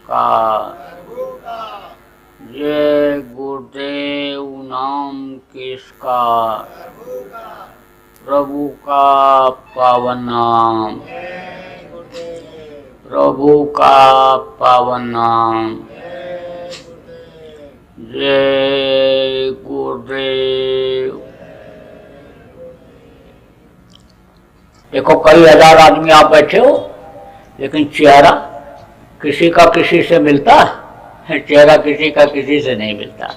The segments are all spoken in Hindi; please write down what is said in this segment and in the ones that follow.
नमस्कार। जय गुरुदेव नाम किसका, प्रभु का पावन नाम, प्रभु का पावन नाम। जय गुरुदेव। देखो कई हजार आदमी आप बैठे हो, लेकिन चेहरा किसी का किसी से मिलता है, चेहरा किसी का किसी से नहीं मिलता।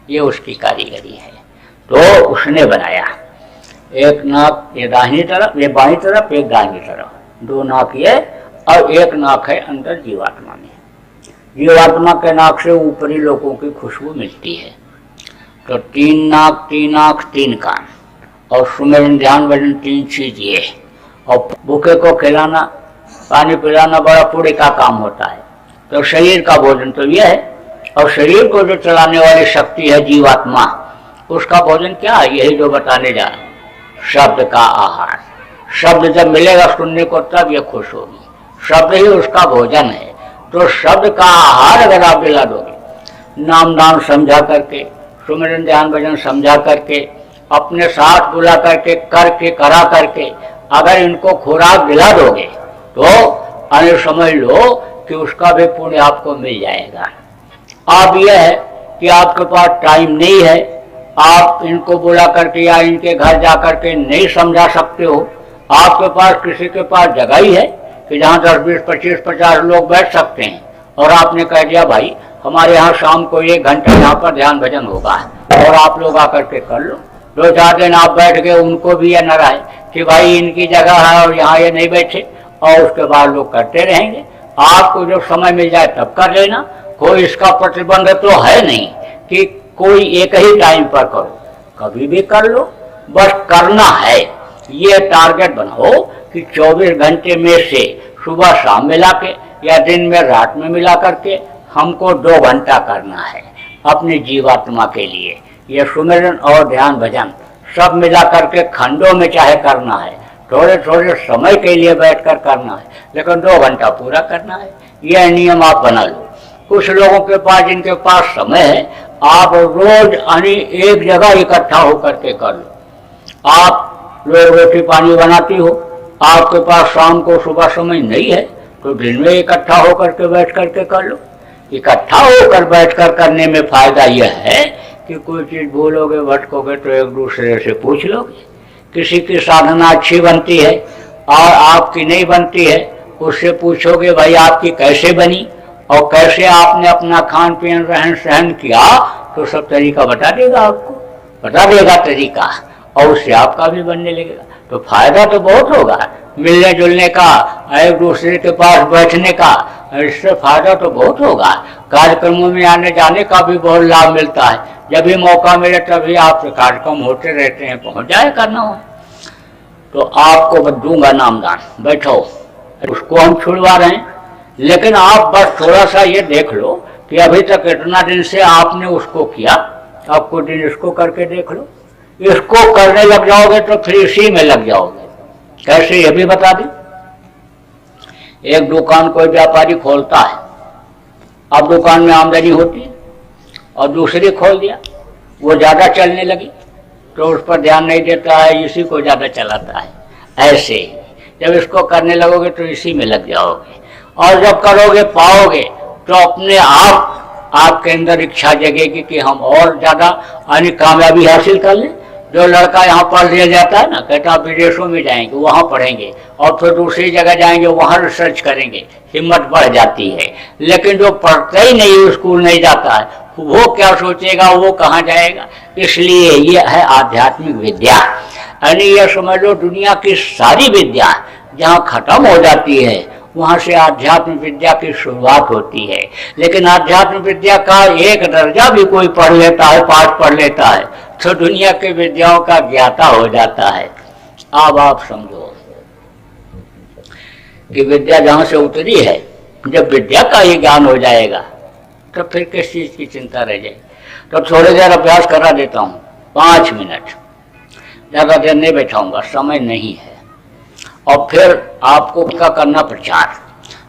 ये उसकी कारीगरी है। तो उसने बनाया एक नाक ये दाहिनी तरफ, ये बाईं तरफ, एक दाहिनी तरफ, दो नाक ये और एक नाक है अंदर जीवात्मा में। जीवात्मा के नाक से ऊपरी लोगों की खुशबू मिलती है। तो तीन नाक, तीन आँख, तीन कान और सुमिरन ध्यान भजन तीन चीज ये। और भूखे को खिलाना, पानी पिलाना बड़ा पुण्य का काम होता है। तो शरीर का भोजन तो यह है। और शरीर को जो चलाने वाली शक्ति है जीवात्मा, उसका भोजन क्या है? यही जो बताने जा रहा हूं, शब्द का आहार। शब्द जब मिलेगा सुनने को तब ये खुश होगी। शब्द ही उसका भोजन है। तो शब्द का आहार अगर आप दिला दोगे, नाम दान समझा करके, सुमिरन ध्यान भजन समझा करके, अपने साथ बुला करके, करके करा करके अगर इनको खुराक दिला दोगे तो अने समझ लो कि उसका भी पुण्य आपको मिल जाएगा। अब यह है कि आपके पास टाइम नहीं है, आप इनको बुला करके या इनके घर जा करके नहीं समझा सकते हो। आपके पास किसी के पास जगह ही है कि जहाँ 10, 20, 25, 50 लोग बैठ सकते हैं, और आपने कह दिया भाई हमारे यहाँ शाम को 1 घंटा यहाँ पर ध्यान भजन होगा और आप लोग आकर के कर लो। 2-4 दिन आप बैठ गए, उनको भी यह न रहा है कि भाई इनकी जगह है और यहाँ ये नहीं बैठे, और उसके बाद लोग करते रहेंगे। आपको जब समय मिल जाए तब कर लेना। कोई इसका प्रतिबंध तो है नहीं कि कोई एक ही टाइम पर करो, कभी भी कर लो, बस करना है। ये टारगेट बनाओ कि 24 घंटे में से सुबह शाम मिला के या दिन में रात में मिला करके हमको 2 घंटा करना है अपनी जीवात्मा के लिए। ये सुमिरन और ध्यान भजन सब मिला करके खंडों में चाहे करना है, थोड़े थोड़े समय के लिए बैठकर करना है, लेकिन 2 घंटा पूरा करना है। यह नियम आप बना लो। कुछ लोगों के पास, जिनके पास समय है, आप रोज एक जगह इकट्ठा होकर के कर लो। आप लोग रोटी पानी बनाती हो, आपके पास शाम को सुबह समय नहीं है, तो दिन में इकट्ठा होकर के बैठ करके कर लो। इकट्ठा होकर बैठकर करने में फायदा यह है कि कोई चीज भूलोगे, भटकोगे तो एक दूसरे से पूछ लोगे। किसी की साधना अच्छी बनती है और आपकी नहीं बनती है, उससे पूछोगे भाई आपकी कैसे बनी और कैसे आपने अपना खान पीन रहन सहन किया, तो सब तरीका बता देगा, आपको बता देगा तरीका, और उससे आपका भी बनने लगेगा। तो फायदा तो बहुत होगा मिलने जुलने का, एक दूसरे के पास बैठने का, इससे फायदा तो बहुत होगा। कार्यक्रमों में आने जाने का भी बहुत लाभ मिलता है। जब भी मौका मिले तभी आपसे कार्यक्रम होते रहते हैं, पहुंच जाए करना हो। तो आपको दूंगा नामदान, बैठो। उसको हम छुड़वा रहे हैं, लेकिन आप बस थोड़ा सा ये देख लो कि अभी तक इतना दिन से आपने उसको किया, अब कुछ दिन इसको करके देख लो। इसको करने लग जाओगे तो फिर इसी में लग जाओगे। कैसे ये भी बता दें। एक दुकान कोई व्यापारी खोलता है, अब दुकान में आमदनी होती है, और दूसरी खोल दिया, वो ज्यादा चलने लगी तो उस पर ध्यान नहीं देता है, इसी को ज्यादा चलाता है। ऐसे ही जब इसको करने लगोगे तो इसी में लग जाओगे, और जब करोगे पाओगे तो अपने आप आपके अंदर इच्छा जगेगी कि हम और ज्यादा कामयाबी हासिल कर लें। जो लड़का यहाँ पढ़ लिया जाता है ना, कहता विदेशों में जाएंगे, वहाँ पढ़ेंगे, और फिर दूसरी जगह जाएंगे, वहाँ रिसर्च करेंगे, हिम्मत बढ़ जाती है। लेकिन जो पढ़ता ही नहीं, स्कूल नहीं जाता है, वो क्या सोचेगा, वो कहाँ जाएगा। इसलिए ये है आध्यात्मिक विद्या। यानी ये समझ लो दुनिया की सारी विद्या जहाँ खत्म हो जाती है, वहाँ से आध्यात्म विद्या की शुरुआत होती है। लेकिन आध्यात्म विद्या का एक दर्जा भी कोई पढ़ लेता है, पाठ पढ़ लेता है, तो दुनिया के विद्याओं का ज्ञाता हो जाता है। अब आप समझो कि विद्या जहाँ से उतरी है, जब विद्या का ही ज्ञान हो जाएगा तो फिर किस चीज की चिंता रह जाएगी। तो थोड़ी देर अभ्यास करा देता हूँ, 5 मिनट, ज्यादा देर नहीं बैठाऊंगा, समय नहीं है। और फिर आपको क्या करना प्रचार।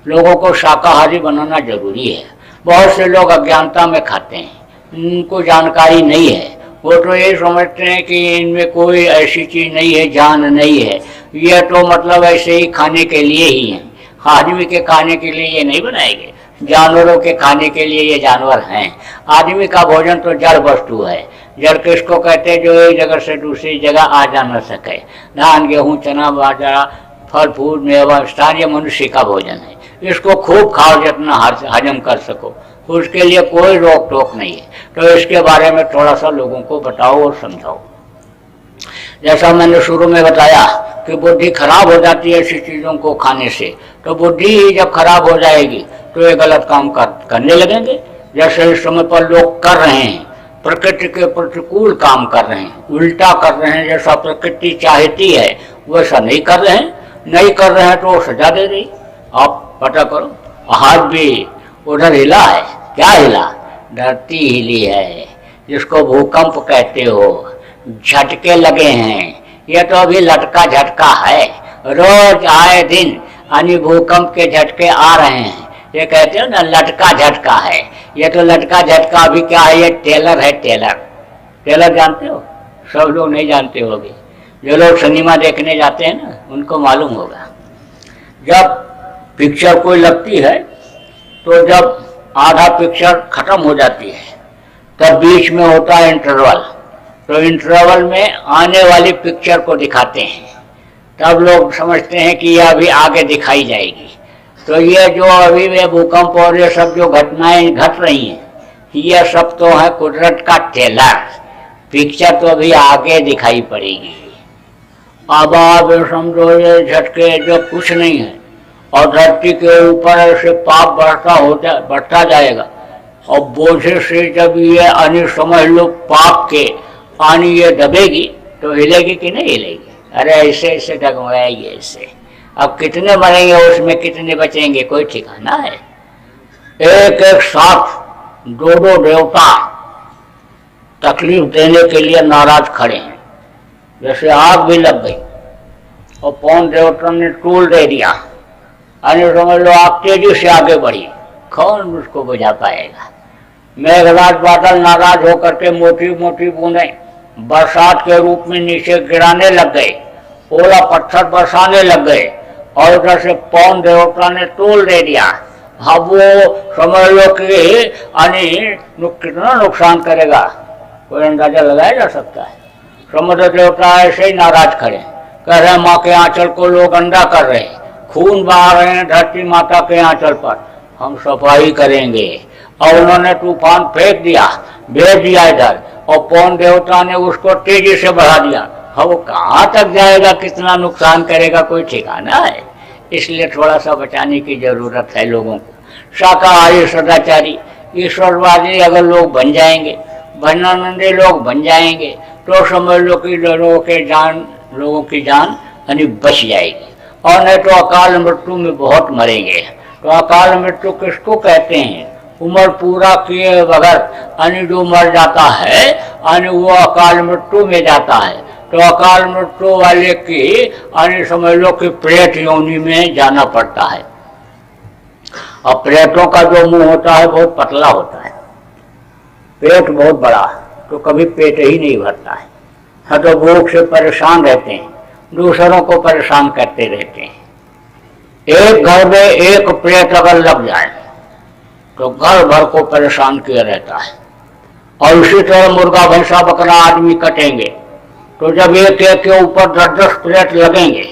लोगों को शाकाहारी बनाना जरूरी है। बहुत से लोग अज्ञानता में खाते हैं, उनको जानकारी नहीं है, वो तो ये समझते हैं कि इनमें कोई ऐसी चीज़ नहीं है, जान नहीं है, ये तो मतलब ऐसे ही खाने के लिए ही है। आदमी के खाने के लिए ये नहीं बनाएंगे, जानवरों के खाने के लिए ये जानवर हैं। आदमी का भोजन तो जड़ वस्तु है। जड़ किसको कहते हैं? जो एक जगह से दूसरी जगह आ जा न सके। धान, गेहूँ, चना, बाजरा, फल फूल, मेवा, ये मनुष्य का भोजन है। इसको खूब खाओ जितना हजम कर सको, उसके लिए कोई रोक टोक नहीं है। तो इसके बारे में थोड़ा सा लोगों को बताओ और समझाओ। जैसा मैंने शुरू में बताया कि बुद्धि खराब हो जाती है ऐसी चीज़ों को खाने से, तो बुद्धि ही जब खराब हो जाएगी तो ये गलत काम करने लगेंगे। जैसे इस समय पर लोग कर रहे हैं, प्रकृति के प्रतिकूल काम कर रहे हैं, उल्टा कर रहे हैं। जैसा प्रकृति चाहती है वैसा नहीं कर रहे हैं, नहीं कर रहे हैं तो वो सजा दे रही। आप पता करो, हाथ भी उधर हिला है। क्या हिला? धरती हिली है, जिसको भूकंप कहते हो। झटके लगे हैं, ये तो अभी लटका झटका है। रोज आए दिन यानी भूकंप के झटके आ रहे हैं। ये कहते हो ना लटका झटका है, ये तो लटका झटका अभी क्या है? ये टेलर है। टेलर जानते हो? सब लोग नहीं जानते होंगे। जो लोग सिनेमा देखने जाते हैं ना, उनको मालूम होगा। जब पिक्चर कोई लगती है तो जब आधा पिक्चर खत्म हो जाती है तब बीच में होता है इंटरवल। तो इंटरवल में आने वाली पिक्चर को दिखाते हैं, तब लोग समझते हैं कि यह अभी आगे दिखाई जाएगी। तो ये जो अभी वे भूकंप और ये सब जो घटनाएं घट रही हैं, ये सब तो है कुदरत का टेलर। पिक्चर तो अभी आगे दिखाई पड़ेगी। अब आप समझो ये झटके जो कुछ नहीं है, और धरती के ऊपर ऐसे पाप बढ़ता जाएगा। और बोझे से जब ये आनी समझ लो पाप के आनी ये दबेगी तो हिलेगी कि नहीं हिलेगी? अरे ऐसे ऐसे डगमगाएगी ऐसे। अब कितने मरेंगे उसमें, कितने बचेंगे, कोई ठिकाना है? एक एक साथ दो दो देवता तकलीफ देने के लिए नाराज खड़े हैं। जैसे आग भी लग गई और पवन देवता ने टूल दे दिया, अरे समझ लो आग तेजी से आगे बढ़ी, कौन उसको बुझा पाएगा? मेघराज बादल नाराज होकर के मोटी मोटी बूंदें बरसात के रूप में नीचे गिराने लग गए, ओला पत्थर बरसाने लग गए, और उधर से पवन देवता ने तोल दे दिया। अब वो समझ लो कि कितना नुकसान करेगा, कोई अंदाजा लगाया जा सकता है? समुद्र देवता ऐसे ही नाराज खड़े, कह रहे माँ के आंचल को लोग अंडा कर रहे हैं, खून बहा रहे हैं धरती माता के आंचल पर, हम सफाई करेंगे। और उन्होंने तूफान फेंक दिया, भेज दिया इधर, और पवन देवता ने उसको तेजी से बढ़ा दिया। अब वो कहाँ तक जाएगा, कितना नुकसान करेगा, कोई ठिकाना है? इसलिए थोड़ा सा बचाने की जरूरत है लोगों को। शाकाहारी, सदाचारी, ईश्वरवादी अगर लोग बन जाएंगे, भजनानंदी लोग बन जाएंगे, तो समझ लो कि लोगों की जान यानी बच जाएगी। और नहीं तो अकाल मृत्यु में बहुत मरेंगे। तो अकाल मृत्यु किसको कहते हैं? उम्र पूरा किए बगैर यानी जो मर जाता है यानी वो अकाल मृत्यु में जाता है। तो अकाल मृत्यु वाले की यानी समझ लो कि प्रेत योनि में जाना पड़ता है। और प्रेतों का जो मुंह होता है बहुत पतला होता है, पेट बहुत बड़ा, तो कभी पेट ही नहीं भरता है। हाँ, तो भूख से परेशान रहते हैं, दूसरों को परेशान करते रहते हैं। एक घर में एक प्रेत अगर लग जाए तो घर भर को परेशान किया रहता है। और उसी तरह मुर्गा, भैंसा, बकरा आदमी कटेंगे तो जब एक एक के ऊपर 10-10 प्लेट लगेंगे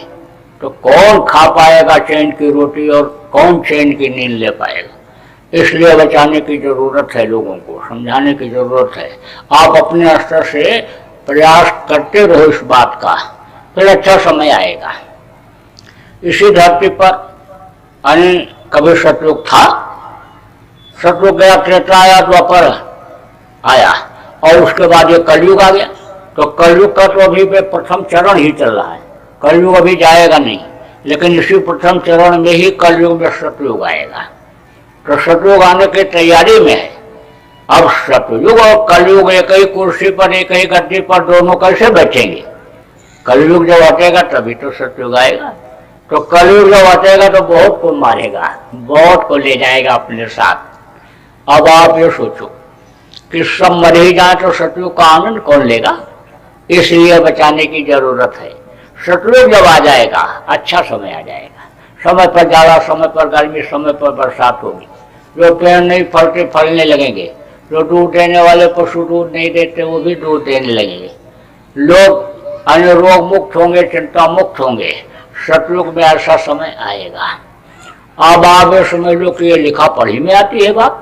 तो कौन खा पाएगा चैन की रोटी और कौन चैन की नींद ले पाएगा? इसलिए बचाने की जरूरत है, लोगों को समझाने की जरूरत है। आप अपने स्तर से प्रयास करते रहो इस बात का, फिर अच्छा समय आएगा। इसी धरती पर कभी सतयुग था, सतयुग गया, त्रेता आया, द्वापर आया, और उसके बाद ये कलयुग आ गया। तो कलयुग का तो अभी पे प्रथम चरण ही चल रहा है, कलयुग अभी जाएगा नहीं, लेकिन इसी प्रथम चरण में ही कलयुग में सतयुग आएगा। तो सतयुग आने की तैयारी में है। अब सतयुग और कलयुग एक ही कुर्सी पर, एक ही गद्दी पर दोनों कैसे बैठेंगे? कलयुग जब हटेगा तभी तो सतयुग आएगा। तो कलयुग जब हटेगा तो बहुत को मारेगा, बहुत को ले जाएगा अपने साथ। अब आप ये सोचो कि सब मर ही जाए तो सतयुग का आनंद कौन लेगा? इसलिए बचाने की जरूरत है। सतयुग जब आ जाएगा, अच्छा समय आ जाएगा, समय पर जाड़ा, समय पर गर्मी, समय पर बरसात होगी, जो पेड़ नहीं फलते फलने लगेंगे, जो दूध देने वाले पशु दूध नहीं देते वो भी दूध देने लगेंगे, लोग अन्य रोग मुक्त होंगे, चिंता मुक्त होंगे। सतयुग में ऐसा समय आएगा। अब आप ये समझ लो कि ये लिखा पढ़ी में आती है बात।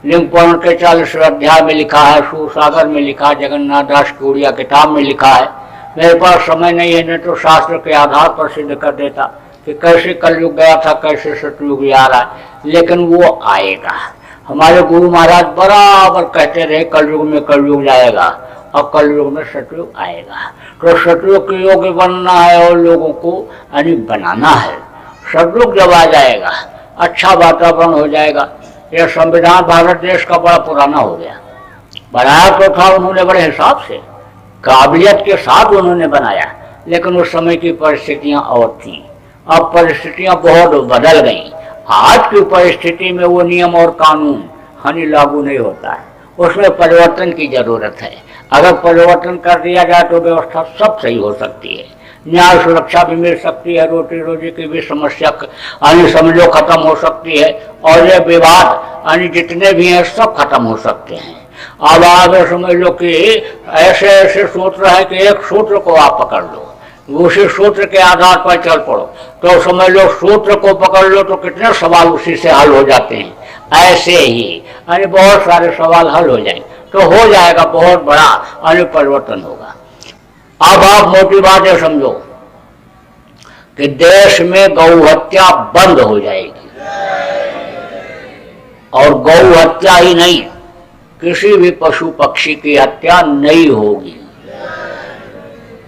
लिंग पुराण के 40 अध्याय में लिखा है, सूरसागर में लिखा है, जगन्नाथ दास की उड़िया किताब में लिखा है। मेरे पास समय नहीं है, नहीं तो शास्त्र के आधार पर सिद्ध कर देता कि कैसे कलयुग गया था, कैसे सतयुग आ रहा है, लेकिन वो आएगा। हमारे गुरु महाराज बराबर कहते रहे कलयुग में कलयुग जाएगा और कलयुग में सतयुग आएगा। तो सतयुग के योग्य बनना है और लोगों को यानी बनाना है। सतयुग जब आ जाएगा, अच्छा वातावरण हो जाएगा। यह संविधान भारत देश का बड़ा पुराना हो गया। बनाया तो था उन्होंने बड़े हिसाब से, काबिलियत के साथ उन्होंने बनाया, लेकिन उस समय की परिस्थितियां और थीं। अब परिस्थितियां बहुत बदल गईं। आज की परिस्थिति में वो नियम और कानून हानि लागू नहीं होता है, उसमें परिवर्तन की जरूरत है। अगर परिवर्तन कर दिया जाए तो व्यवस्था सब सही हो सकती है, न्याय सुरक्षा भी मिल सकती है, रोटी रोजी की भी समस्या अन्य समझो खत्म हो सकती है, और ये विवाद अन्य जितने भी हैं सब खत्म हो सकते हैं। अब आप समझ लो कि ऐसे ऐसे सूत्र है कि एक सूत्र को आप पकड़ लो, उसी सूत्र के आधार पर चल पड़ो, तो समझ लो सूत्र को पकड़ लो तो कितने सवाल उसी से हल हो जाते हैं। ऐसे ही यानी बहुत सारे सवाल हल हो जाएंगे, तो हो जाएगा बहुत बड़ा यानी परिवर्तन होगा। अब आप मोटी बात है समझो कि देश में गौ हत्या बंद हो जाएगी, और गौ हत्या ही नहीं, किसी भी पशु पक्षी की हत्या नहीं होगी।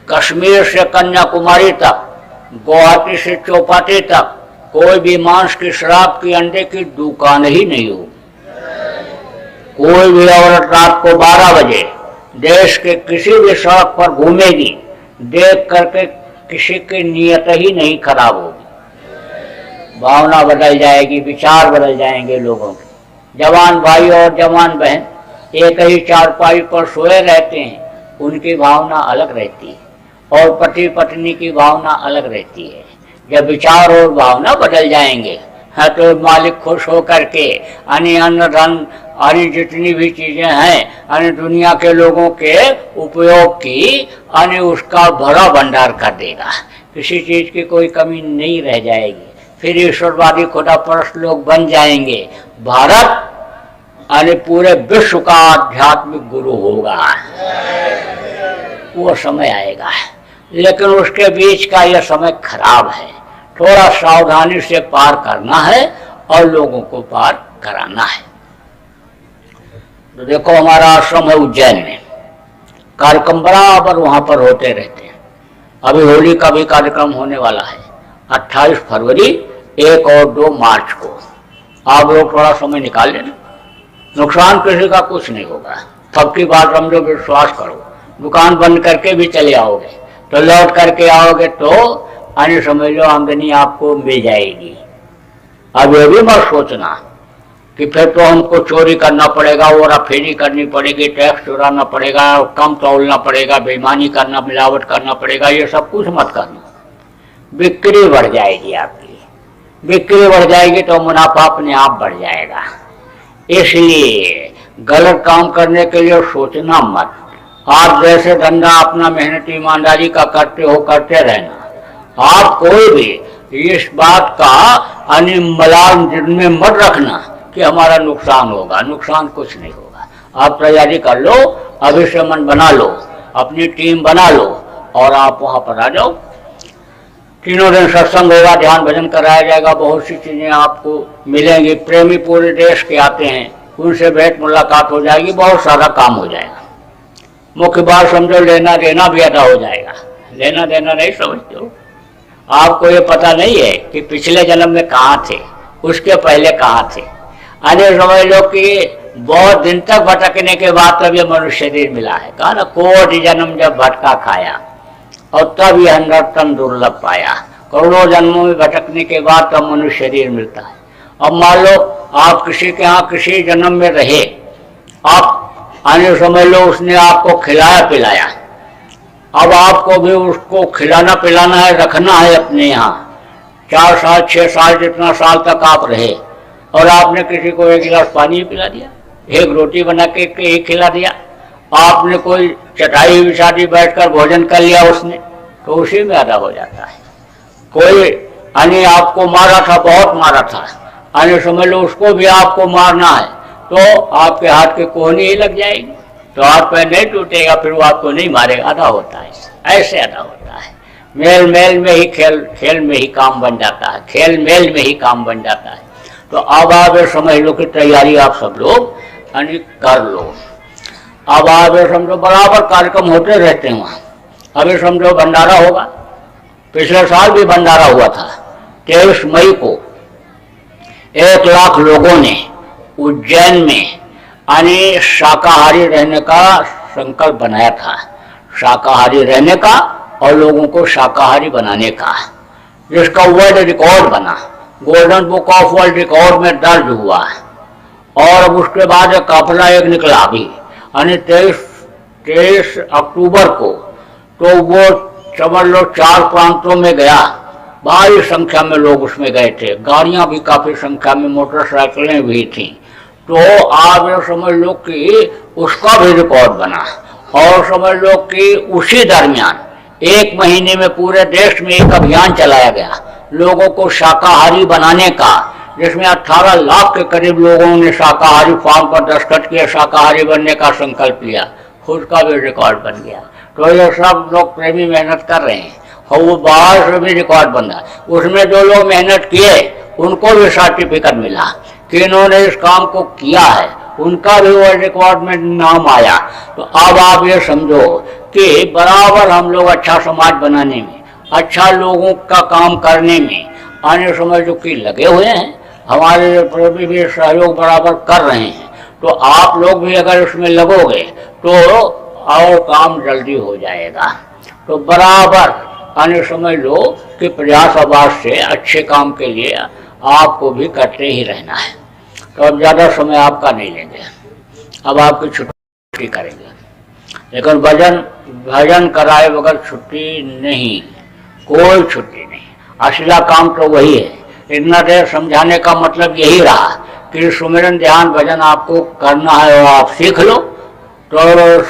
कश्मीर से कन्याकुमारी तक, गुवाहाटी से चौपाटी तक कोई भी मांस की, शराब की, अंडे की दुकान ही नहीं होगी। कोई भी औरत रात को 12 बजे देश के किसी भी सड़क पर घूमेगी, देख करके किसी की नीयत ही नहीं खराब होगी। भावना बदल जाएगी, विचार बदल जाएंगे लोगों के। जवान भाई और जवान बहन एक ही चारपाई पर सोए रहते हैं, उनकी भावना अलग रहती है, और पति पत्नी की भावना अलग रहती है। जब विचार और भावना बदल जाएंगे है तो मालिक खुश होकर के अन्न धन अन्य जितनी भी चीजें हैं अन्य दुनिया के लोगों के उपयोग की अन्य उसका भरा भंडार कर देगा। किसी चीज की कोई कमी नहीं रह जाएगी। फिर ईश्वरवादी खुदा परस्त लोग बन जाएंगे। भारत अन्य पूरे विश्व का आध्यात्मिक गुरु होगा। वो समय आएगा, लेकिन उसके बीच का यह समय खराब है। थोड़ा सावधानी से पार करना है और लोगों को पार कराना है। तो देखो हमारा आश्रम है उज्जैन में, कार्यक्रम बराबर वहां पर होते रहते हैं। अभी होली का भी कार्यक्रम होने वाला है 28 फरवरी, 1 और 2 मार्च को। आप लोग थोड़ा समय निकाल लेना, नुकसान किसी का कुछ नहीं होगा। सबकी बात समझो, विश्वास करो। दुकान बंद करके भी चले आओगे तो लौट करके आओगे तो अन्य समझ लो आमदनी आपको मिल जाएगी। अब ये भी मत सोचना कि फिर तो हमको चोरी करना पड़ेगा, हेराफेरी करनी पड़ेगी, टैक्स चुराना पड़ेगा, कम तोलना पड़ेगा, बेईमानी करना, मिलावट करना पड़ेगा। ये सब कुछ मत करना। बिक्री बढ़ जाएगी आपकी, बिक्री बढ़ जाएगी तो मुनाफा अपने आप बढ़ जाएगा। इसलिए गलत काम करने के लिए सोचना मत। आप जैसे धंधा अपना मेहनत ईमानदारी का करते हो, करते रहना। आप कोई भी इस बात का मलाल जिनमें मत रखना कि हमारा नुकसान होगा। नुकसान कुछ नहीं होगा। आप तैयारी कर लो, अभी से मन बना लो, अपनी टीम बना लो और आप वहां पर आ जाओ। 3 दिन सत्संग होगा, ध्यान भजन कराया जाएगा, बहुत सी चीजें आपको मिलेंगी। प्रेमी पूरे देश के आते हैं, उनसे भेंट मुलाकात हो जाएगी, बहुत सारा काम हो जाएगा। मुख्य बात समझो, लेना देना भी अदा हो जाएगा। लेना देना नहीं समझते हो? आपको ये पता नहीं है कि पिछले जन्म में कहाँ थे, उसके पहले कहाँ थे। अरे समझ लो कि बहुत दिन तक भटकने के बाद तब ये मनुष्य शरीर मिला है। कहा ना, कोटि जन्म जब भटका खाया और तब यह नर्तन दुर्लभ पाया। करोड़ों जन्मों में भटकने के बाद तब मनुष्य शरीर मिलता है। अब मान लो आप किसी के यहाँ किसी जन्म में रहे, आप आने समझ लो उसने आपको खिलाया पिलाया, अब आपको भी उसको खिलाना पिलाना है, रखना है अपने यहाँ 4 साल 6 साल जितना साल तक आप रहे, और आपने किसी को 1 गिलास पानी पिला दिया, 1 रोटी बना के खिला दिया, आपने कोई चटाई बिछा दी, बैठकर भोजन कर लिया उसने, तो उसी में अदा हो जाता है। कोई यानी आपको मारा था, बहुत मारा था, यानी समझ लो उसको भी आपको मारना है, तो आपके हाथ के कोहनी ही लग जाएगी, तो हाथ पैर नहीं टूटेगा, फिर वो आपको नहीं मारेगा, अदा होता है, ऐसे अदा होता है। मेल मेल में ही खेल में ही काम बन जाता है, खेल मेल में ही काम बन जाता है। तो अब आप ये समझ लो कि तैयारी आप सब लोग यानी कर लो। अब आप ये समझो बराबर कार्यक्रम होते रहते हैं वहाँ। अभी समझो भंडारा होगा, पिछले साल भी भंडारा हुआ था। 23 मई को 1 लाख लोगों ने उज्जैन में यानी शाकाहारी रहने का संकल्प बनाया था, शाकाहारी रहने का और लोगों को शाकाहारी बनाने का, जिसका वर्ल्ड रिकॉर्ड बना, golden book of world record में दर्ज हुआ। और अब उसके बाद एक काफिला एक निकला अभी, यानी 23 अक्टूबर को, तो वो समझ लो 4 प्रांतों में गया, भारी संख्या में लोग उसमें गए थे, गाड़ियां भी काफी संख्या में, मोटरसाइकिलें भी थी। तो आप ये समझ लो कि उसका भी रिकॉर्ड बना, और समझ लो कि उसी दरमियान 1 महीने में पूरे देश में एक अभियान चलाया गया लोगों को शाकाहारी बनाने का, जिसमें 18 लाख के करीब लोगों ने शाकाहारी फार्म पर दस्तखत किए, शाकाहारी बनने का संकल्प लिया, उसका भी रिकॉर्ड बन गया। तो ये सब लोग प्रेमी मेहनत कर रहे हैं, और वो बाहर से भी रिकॉर्ड बन रहा है। उसमें जो लोग मेहनत किए उनको भी सर्टिफिकेट मिला कि इन्होंने इस काम को किया है, उनका भी वर्ल्ड रिकॉर्ड में नाम आया। तो अब आप ये समझो कि बराबर हम लोग अच्छा समाज बनाने में, अच्छा लोगों का काम करने में आने समझ जो कि लगे हुए हैं, हमारे प्रति भी सहयोग बराबर कर रहे हैं। तो आप लोग भी अगर उसमें लगोगे तो और काम जल्दी हो जाएगा। तो बराबर आने समझ लो कि प्रयास आवाज से अच्छे काम के लिए आपको भी करते ही रहना है। तो अब ज़्यादा समय आपका नहीं लेंगे, अब आपकी छुट्टी करेंगे, लेकिन भजन कराए बगैर छुट्टी नहीं, कोई छुट्टी नहीं। असला काम तो वही है। इतना देर समझाने का मतलब यही रहा कि सुमिरन ध्यान भजन आपको करना है और आप सीख लो, तो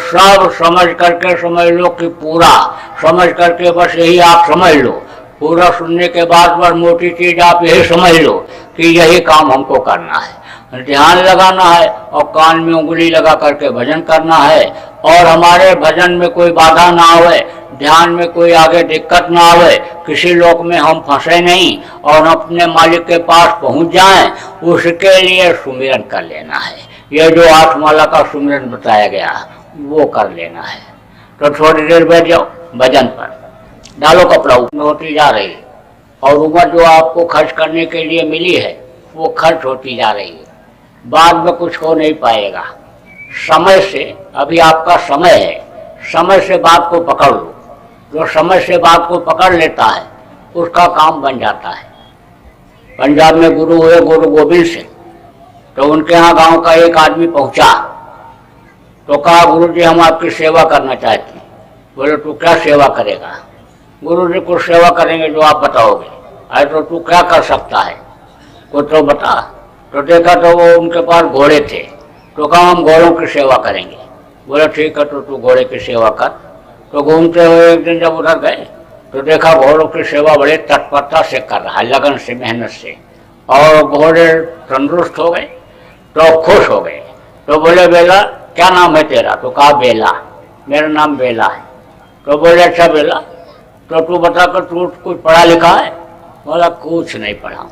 सब समझ करके समझ लो कि पूरा समझ करके बस यही आप समझ लो। पूरा सुनने के बाद बस मोटी चीज आप यही समझ लो कि यही काम हमको करना है, ध्यान लगाना है और कान में उंगली लगा करके भजन करना है, और हमारे भजन में कोई बाधा ना आवे, ध्यान में कोई आगे दिक्कत ना आवे, किसी लोक में हम फंसे नहीं और अपने मालिक के पास पहुंच जाएं, उसके लिए सुमिरन कर लेना है। ये जो 8 माला का सुमिरन बताया गया वो कर लेना है। तो थोड़ी देर बैठ जाओ भजन पर, डालो कपड़ा ऊपर होती जा रही है, और उम्र जो आपको खर्च करने के लिए मिली है वो खर्च होती जा रही है, बाद में कुछ हो नहीं पाएगा। समय से अभी आपका समय है, समय से बात को पकड़ लो। जो समय से बात को पकड़ लेता है उसका काम बन जाता है। पंजाब में गुरु हुए गुरु गोविंद सिंह, तो उनके यहाँ गांव का एक आदमी पहुंचा, तो कहा गुरु जी हम आपकी सेवा करना चाहते हैं। बोले तू क्या सेवा करेगा? गुरु जी कुछ सेवा करेंगे जो आप बताओगे। अरे तो तू क्या कर सकता है, कुछ तो बता। तो देखा तो वो उनके पास घोड़े थे, तो कहा हम घोड़ों की सेवा करेंगे। बोले ठीक है तो तू घोड़े की सेवा कर। तो घूमते हुए एक दिन जब उधर गए तो देखा घोड़ों की सेवा बड़े तत्परता से कर रहा है, लगन से, मेहनत से, और घोड़े तंदुरुस्त हो गए तो खुश हो गए। तो बोले बेला क्या नाम है तेरा? तो कहा बेला, मेरा नाम बेला है। तो बोले अच्छा बेला तो तू बता कर तू कुछ पढ़ा लिखा है? बोला कुछ नहीं पढ़ा।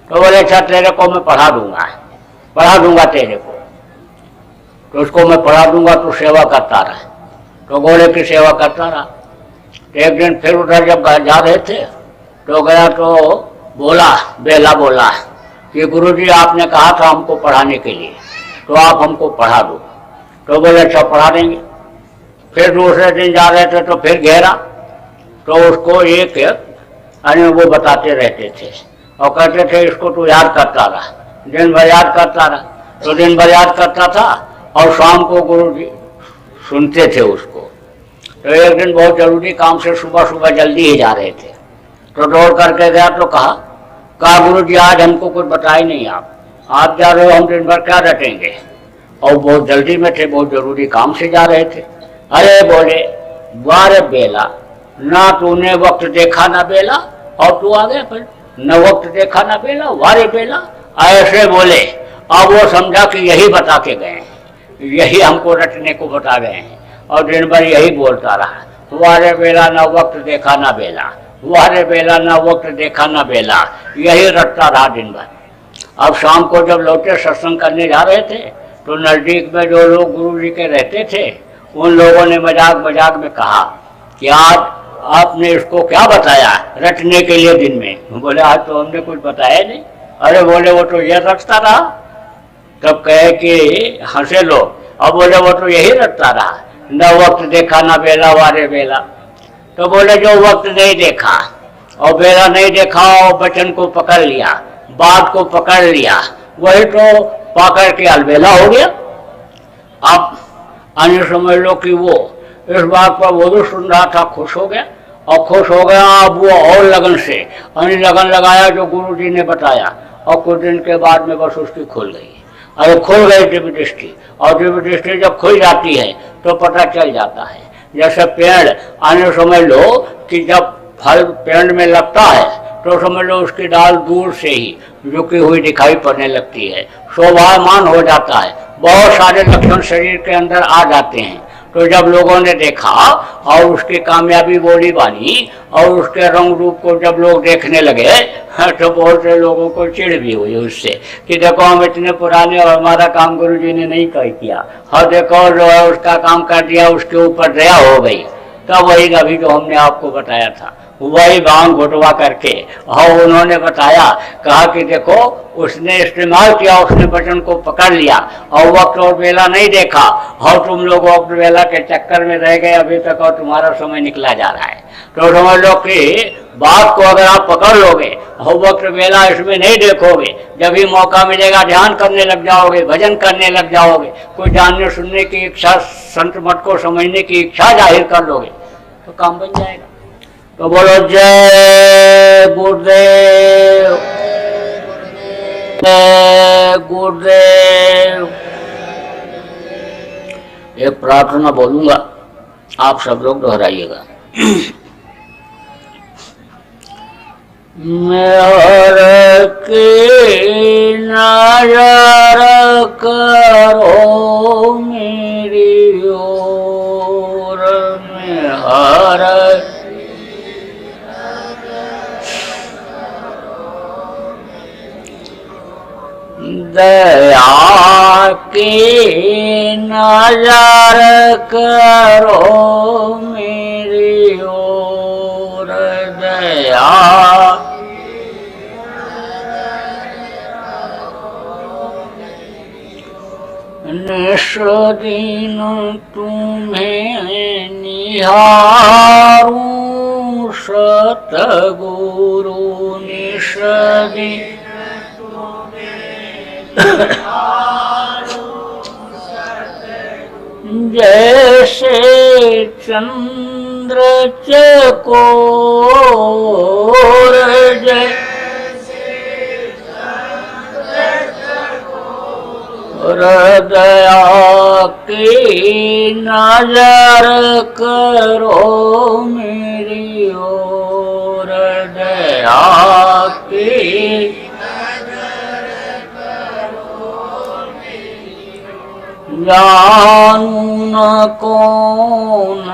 तो बोले अच्छा तेरे को मैं पढ़ा दूंगा तेरे को। तो उसको मैं पढ़ा दूंगा, तू सेवा करता रहा। तो घोड़े की सेवा करता रहा। एक दिन फिर उधर जब जा रहे थे तो गया तो बेला बोला कि गुरुजी आपने कहा था हमको पढ़ाने के लिए, तो आप हमको पढ़ा दो। तो बोले अच्छा पढ़ा देंगे। फिर दूसरे दिन जा रहे थे तो फिर घेरा, तो उसको एक अरे वो बताते रहते थे और कहते थे इसको तो याद करता रहा, दिन भर याद करता रहा। तो दिन भर याद करता था और शाम को गुरु जी सुनते थे उसको। तो एक दिन बहुत जरूरी काम से सुबह सुबह जल्दी ही जा रहे थे, तो दौड़ करके गया तो कहा गुरु जी आज हमको कुछ बताए नहीं, आप जा रहे हो, हम दिन भर क्या रटेंगे। और बहुत जल्दी में थे, बहुत जरूरी काम से जा रहे थे। अरे बोले वारे बेला, ना तूने वक्त देखा ना बेला और तू आ गया फिर, न वक्त देखा ना बेला, वारे बेला, ऐसे बोले। अब वो समझा कि यही बता के गए हैं, यही हमको रटने को बता गए हैं, और दिन भर यही बोलता रहा, वारे बेला ना वक्त देखा ना बेला, वारे बेला ना वक्त देखा ना बेला, यही रटता रहा दिन भर। अब शाम को जब लौटे सत्संग करने जा रहे थे तो नज़दीक में जो लोग गुरु जी के रहते थे उन लोगों ने मजाक मजाक में कहा कि आज आपने इसको क्या बताया रटने के लिए दिन में। बोले आज तो हमने कुछ बताया नहीं। अरे बोले वो तो ये रटता रहा। तब कहे कि हंसे लो। अब बोले वो तो यही रटता रहा, न वक्त देखा ना बेला वारे बेला। तो बोले जो वक्त नहीं देखा और बेला नहीं देखा और वचन को पकड़ लिया, बात को पकड़ लिया, वही तो पाकर के अलबेला हो गया। अब अन्य समझ लो कि वो इस बात पर वो भी सुन रहा था, खुश हो गया और खुश हो गया। अब वो और लगन से अन्य लगन लगाया जो गुरु जी ने बताया, और कुछ दिन के बाद में बस उसकी खुल गई। अरे खुल गई दिव्य दृष्टि, और दिव्य दृष्टि जब खुल जाती है तो पता चल जाता है। जैसे पेड़ अन्य समझ लो कि जब फल पेड़ में लगता है तो समझ लो उसकी डाल दूर से ही झुकी हुई दिखाई पड़ने लगती है, शोभायमान हो जाता है, बहुत सारे लक्षण शरीर के अंदर आ जाते हैं। तो जब लोगों ने देखा और उसकी कामयाबी बोली बानी और उसके रंग रूप को जब लोग देखने लगे तो बहुत से लोगों को चिढ़ भी हुई उससे कि देखो हम इतने पुराने और हमारा काम गुरु जी ने नहीं किया, और देखो जो है उसका काम कर दिया, उसके ऊपर दया हो गई। तब वही अभी जो हमने आपको बताया था वही भांग घुटवा करके और उन्होंने बताया, कहा कि देखो उसने इस्तेमाल किया, उसने वचन को पकड़ लिया और वक्त और बेला नहीं देखा, और तुम लोग वक्त बेला के चक्कर में रह गए अभी तक और तुम्हारा समय निकला जा रहा है। तो समझ लो कि बात को अगर आप पकड़ लोगे और वक्त बेला इसमें नहीं देखोगे, जब भी मौका मिलेगा ध्यान करने लग जाओगे, भजन करने लग जाओगे, कोई जानने सुनने की इच्छा, संत मत को समझने की इच्छा जाहिर कर लोगे तो काम बन जाएगा। तो बोलो जय गुरुदेव, जय गुरुदेव। एक प्रार्थना बोलूंगा, आप सब लोग दोहराइएगा। मेहर की नजर करो मेरी ओर, मेहर दया की नजर करो मेरी ओर, दया निश दिन तुम्हें निहारूं सतगुरु, निश दिन जैसे चंद्र चकोर, हृदया की नजर करो मेरी ओर, दया की जानू न कौन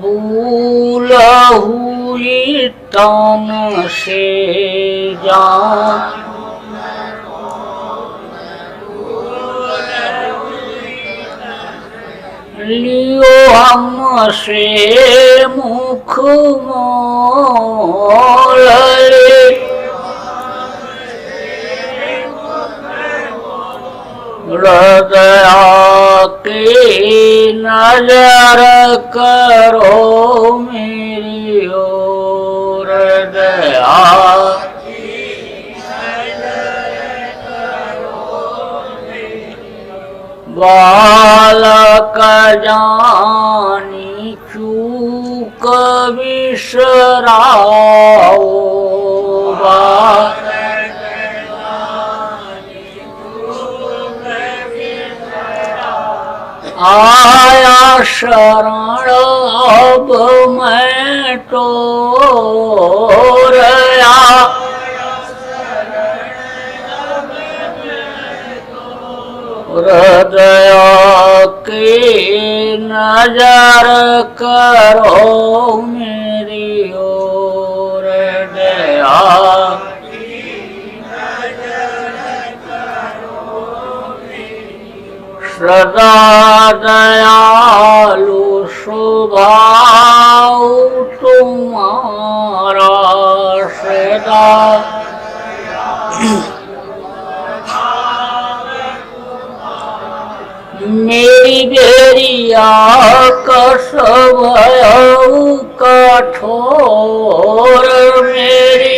भूल हुई तन से, जानू लियो हमसे मुख मोल, हृदया की नजर करो मेरी ओर, दया बालक जानी चूक बिसराओ, आया शरण अब मैं तो रया, हृदय की नजर करो मेरी ओर, दया सदा दयालु स्वभाव तुम्हारा, सदा मेरी बेरिया कस भयउ कठोर, मेरी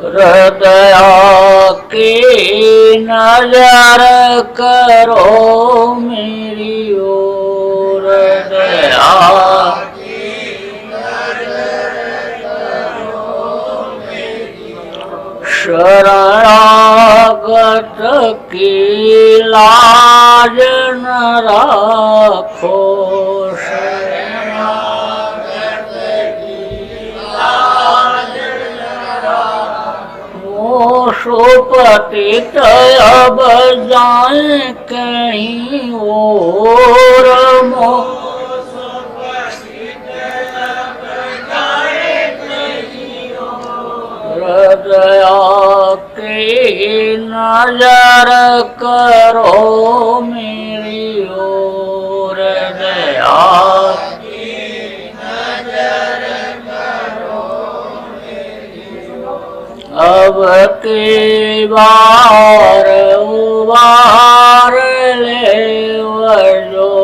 हृदय की नजर करो मेरी ओर, दया शरणागत की लाज न राखो, सुपतित अब जाए कहीं और, हृदय की नजर करो मेरी ओर, दया अब की बार उबार ले वजो,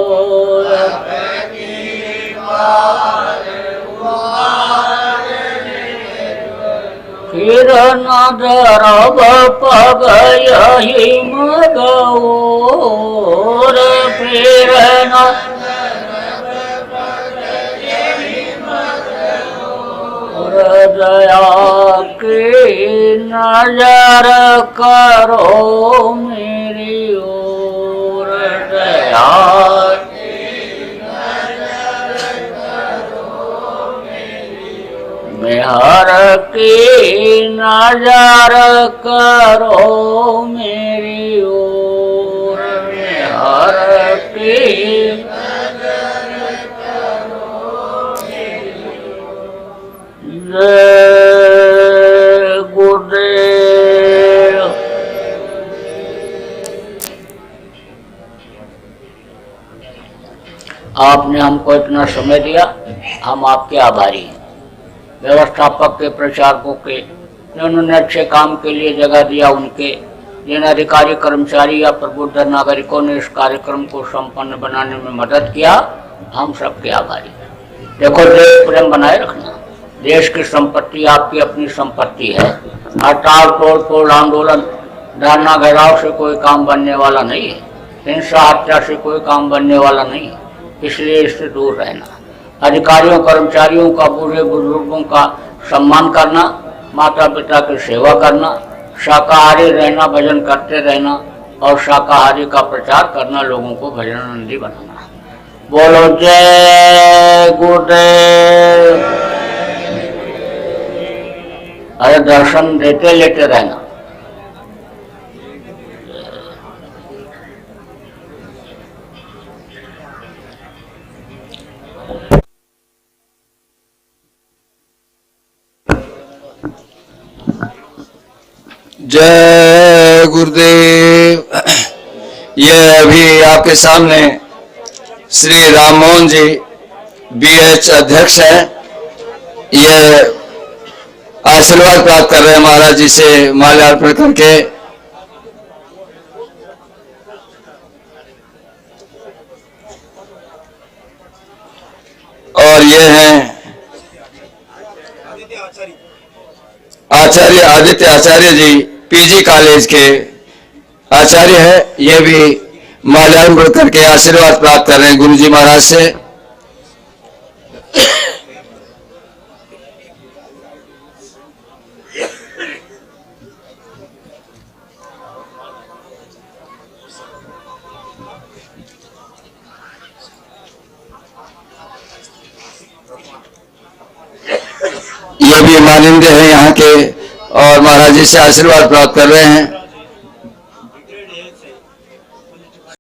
फिर न धरब पग यही मगोर, फिर न हृदय की नजर करो मेरी ओर, दया मेहर की नजर करो मेरी ओर, मेहर की जय गुरुदेव। आपने हमको इतना समय दिया, हम आपके आभारी हैं। व्यवस्थापक के, प्रचारकों के, जिन्होंने अच्छे काम के लिए जगह दिया उनके, जिन अधिकारी कर्मचारी या प्रबुद्ध नागरिकों ने इस कार्यक्रम को संपन्न बनाने में मदद किया, हम सबके आभारी। देखो, देश प्रेम बनाए रखना। देश की संपत्ति आपकी अपनी संपत्ति है। हड़ताल, तोड़ फोड़, आंदोलन, धरना, घेराव से कोई काम बनने वाला नहीं है। हिंसा, हत्या से कोई काम बनने वाला नहीं है। इसलिए इससे दूर रहना। अधिकारियों, कर्मचारियों का, बूढ़े बुजुर्गों का सम्मान करना, माता पिता की सेवा करना, शाकाहारी रहना, भजन करते रहना और शाकाहारी का प्रचार करना, लोगों को भजनानंदी बनाना। बोलो जय गुरुदेव। अरे दर्शन देते लेते रहना। जय गुरुदेव। ये अभी आपके सामने श्री राम मोहन जी बीएच अध्यक्ष हैं। ये आशीर्वाद प्राप्त कर रहे हैं महाराज जी से माल्यार्पण करके। और ये हैं आचार्य आचार्य आदित्य आचार्य जी पीजी कॉलेज के आचार्य है, ये भी माल्यार्पण करके आशीर्वाद प्राप्त कर रहे हैं गुरु जी महाराज से। ये भी मानिंदे हैं यहाँ के और महाराज जी से आशीर्वाद प्राप्त कर रहे हैं।